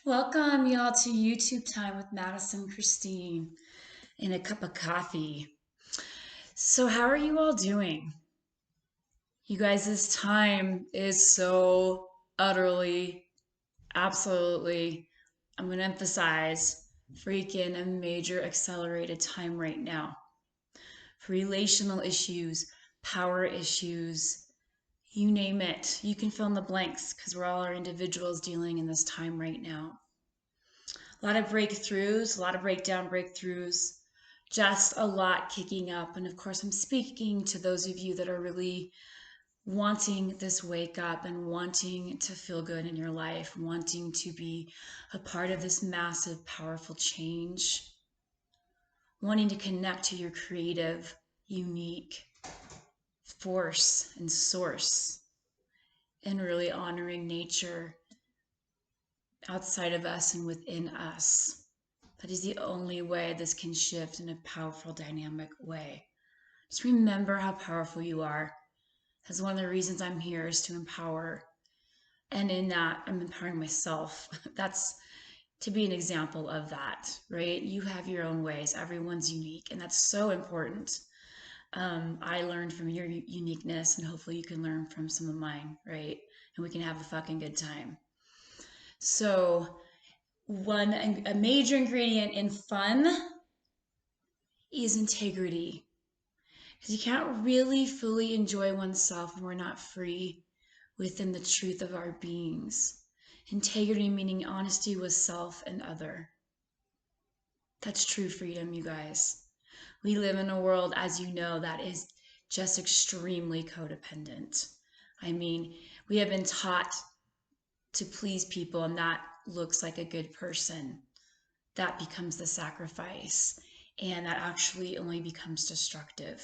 Welcome, y'all, to YouTube time with Madison Christine and a cup of coffee. So, how are you all doing? You guys, this time is so utterly, absolutely, I'm going to emphasize, freaking a major accelerated time right now for relational issues, power issues, you name it. You can fill in the blanks because we're all our individuals dealing in this time right now. A lot of breakthroughs, a lot of breakthroughs, just a lot kicking up. And of course, I'm speaking to those of you that are really wanting this wake up and wanting to feel good in your life, wanting to be a part of this massive, powerful change, wanting to connect to your creative, unique force and source, and really honoring nature outside of us and within us. That is the only way this can shift in a powerful, dynamic way. Just remember how powerful you are. That's one of the reasons I'm here, is to empower. And in that, I'm empowering myself. That's to be an example of that, right? You have your own ways. Everyone's unique, and that's so important. I learned from your uniqueness, and hopefully you can learn from some of mine, right? And we can have a fucking good time. So, a major ingredient in fun is integrity. Because you can't really fully enjoy oneself when we're not free within the truth of our beings. Integrity meaning honesty with self and other. That's true freedom, you guys. We live in a world, as you know, that is just extremely codependent. I mean, we have been taught to please people, and that looks like a good person. That becomes the sacrifice, and that actually only becomes destructive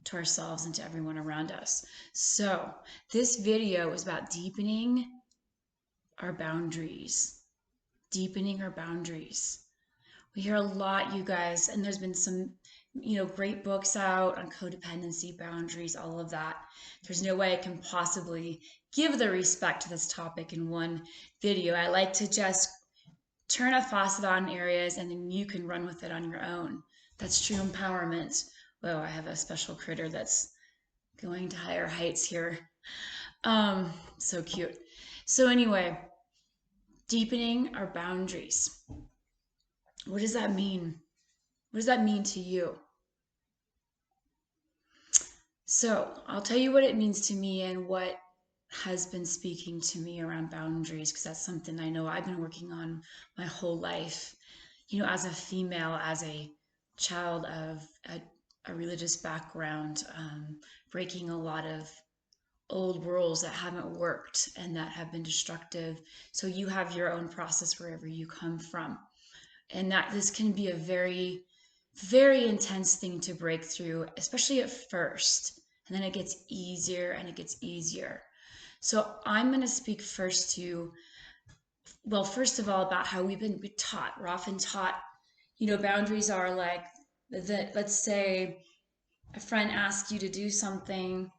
to ourselves and to everyone around us. So this video is about deepening our boundaries. Deepening our boundaries. We hear a lot, you guys, and there's been some, great books out on codependency, boundaries, all of that. There's no way I can possibly give the respect to this topic in one video. I like to just turn a faucet on areas and then you can run with it on your own. That's true empowerment. Whoa, I have a special critter that's going to higher heights here. So cute. So anyway, deepening our boundaries. What does that mean? What does that mean to you? So I'll tell you what it means to me and what has been speaking to me around boundaries, because that's something I know I've been working on my whole life. As a female, as a child of a religious background, breaking a lot of old rules that haven't worked and that have been destructive. So you have your own process wherever you come from. And that this can be a very, very intense thing to break through, especially at first. And then it gets easier and it gets easier. So I'm going to speak first first of all, about how we've been taught. We're often taught, boundaries are like that. Let's say a friend asks you to do something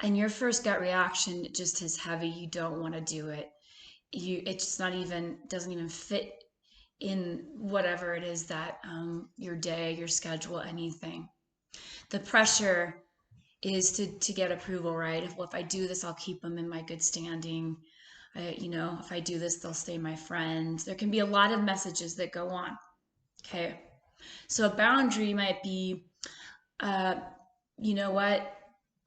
and your first gut reaction just is heavy. You don't want to do it. It's not even, doesn't even fit in whatever it is that your day, your schedule, anything. The pressure is to get approval, right? If I do this, I'll keep them in my good standing. If I do this, they'll stay my friends. There can be a lot of messages that go on. Okay. So a boundary might be, you know what?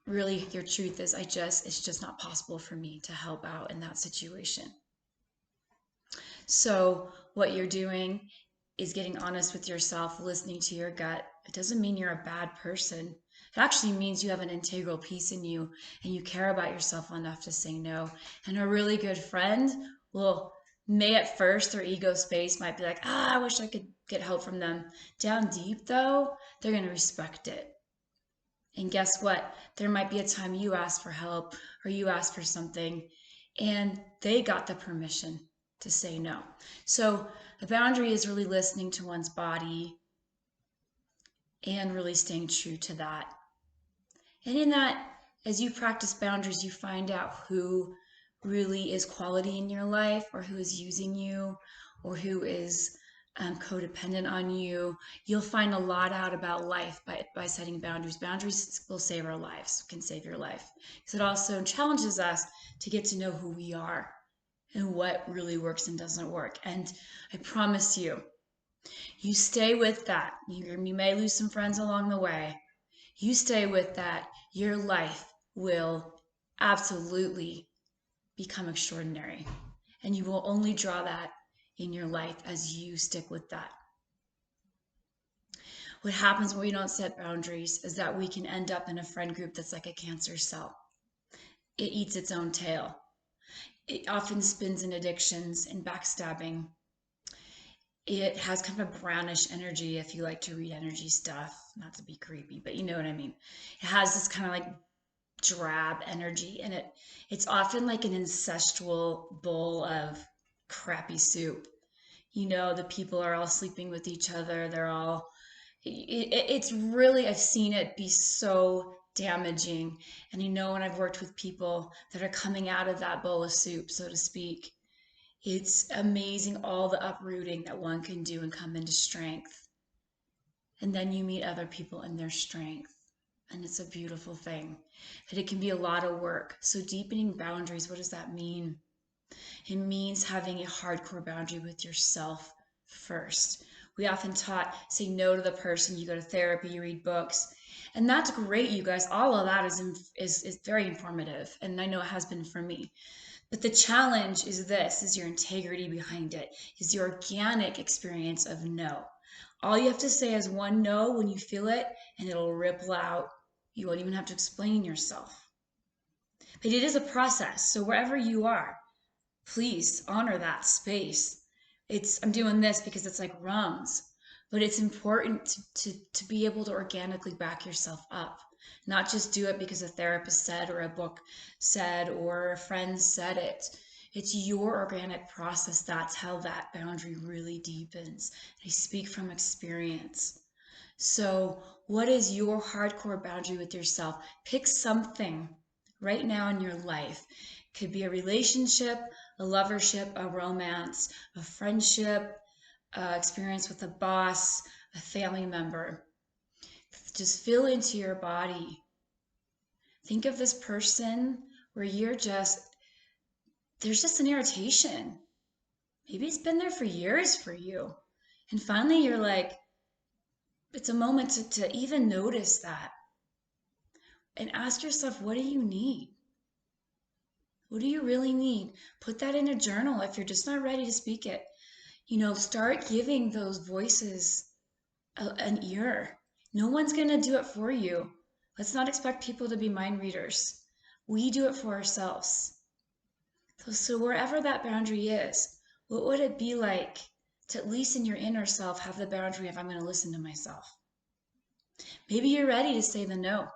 Really, your truth is, it's just not possible for me to help out in that situation. So what you're doing is getting honest with yourself, listening to your gut. It doesn't mean you're a bad person. It actually means you have an integral piece in you and you care about yourself enough to say no. And a really good friend may at first, their ego space might be like, I wish I could get help from them. Down deep though, they're going to respect it. And guess what? There might be a time you ask for help or you ask for something and they got the permission to say no. So the boundary is really listening to one's body and really staying true to that. And in that, as you practice boundaries, you find out who really is quality in your life, or who is using you, or who is codependent on you. You'll find a lot out about life by setting boundaries. Boundaries will save our lives, can save your life. Because it also challenges us to get to know who we are and what really works and doesn't work. And I promise you, you stay with that. You may lose some friends along the way. You stay with that, your life will absolutely become extraordinary. And you will only draw that in your life as you stick with that. What happens when we don't set boundaries is that we can end up in a friend group that's like a cancer cell. It eats its own tail. It often spins in addictions and backstabbing. It has kind of a brownish energy if you like to read energy stuff, not to be creepy, but you know what I mean. It has this kind of like drab energy, and it's often like an incestual bowl of crappy soup. You know, the people are all sleeping with each other. They're all it's really, I've seen it be so damaging. And you know, when I've worked with people that are coming out of that bowl of soup, so to speak, it's amazing all the uprooting that one can do and come into strength. And then you meet other people in their strength. And it's a beautiful thing. But it can be a lot of work. So deepening boundaries, what does that mean? It means having a hardcore boundary with yourself first. We often taught say no to the person, you go to therapy, you read books. And that's great, you guys. All of that is very informative. And I know it has been for me. But the challenge is this, is your integrity behind it, is the organic experience of no. All you have to say is one no when you feel it, and it'll ripple out. You won't even have to explain yourself. But it is a process. So wherever you are, please honor that space. I'm doing this because it's like rungs, but it's important to be able to organically back yourself up, not just do it because a therapist said or a book said or a friend said it. It's your organic process. That's how that boundary really deepens. I speak from experience. So what is your hardcore boundary with yourself? Pick something right now in your life. Could be a relationship, a lovership, a romance, a friendship, experience with a boss, a family member. Just feel into your body. Think of this person where there's just an irritation. Maybe it's been there for years for you. And finally you're like, it's a moment to even notice that. And ask yourself, what do you need? What do you really need? Put that in a journal if you're just not ready to speak it. Start giving those voices an ear. No one's going to do it for you. Let's not expect people to be mind readers. We do it for ourselves. So wherever that boundary is, what would it be like to, at least in your inner self, have the boundary of I'm going to listen to myself? Maybe you're ready to say the no.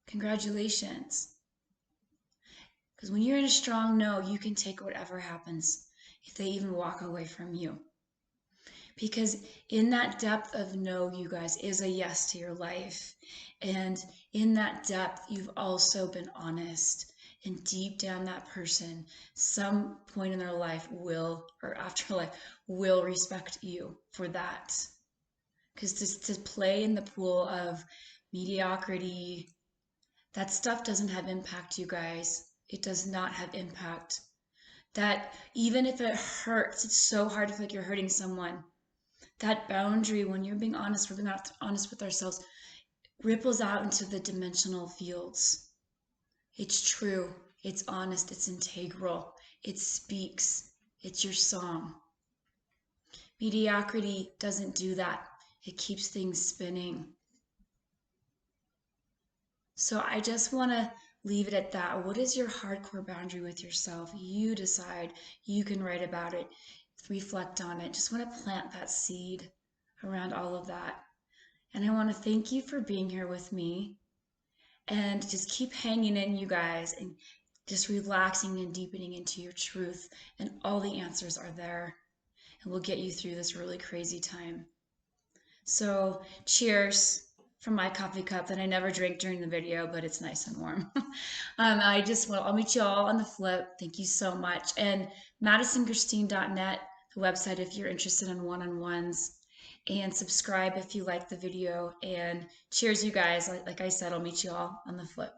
Congratulations. Because when you're in a strong no, you can take whatever happens if they even walk away from you. Because in that depth of no, you guys, is a yes to your life. And in that depth, you've also been honest. And deep down, that person, some point in their life or afterlife, will respect you for that. Because to play in the pool of mediocrity, that stuff doesn't have impact, you guys. It does not have impact. That even if it hurts, it's so hard to feel like you're hurting someone. That boundary, when you're being honest, we're being honest with ourselves, ripples out into the dimensional fields. It's true. It's honest. It's integral. It speaks. It's your song. Mediocrity doesn't do that. It keeps things spinning. So I just want to leave it at that. What is your hardcore boundary with yourself? You decide. You can write about it, reflect on it. Just want to plant that seed around all of that. And I want to thank you for being here with me, and just keep hanging in, you guys, and just relaxing and deepening into your truth, and all the answers are there, and we'll get you through this really crazy time. So cheers. from my coffee cup that I never drink during the video, but it's nice and warm. I'll meet you all on the flip. Thank you so much. And MadisonChristine.net, the website, if you're interested in one-on-ones. And subscribe if you like the video. And cheers, you guys. Like I said, I'll meet you all on the flip.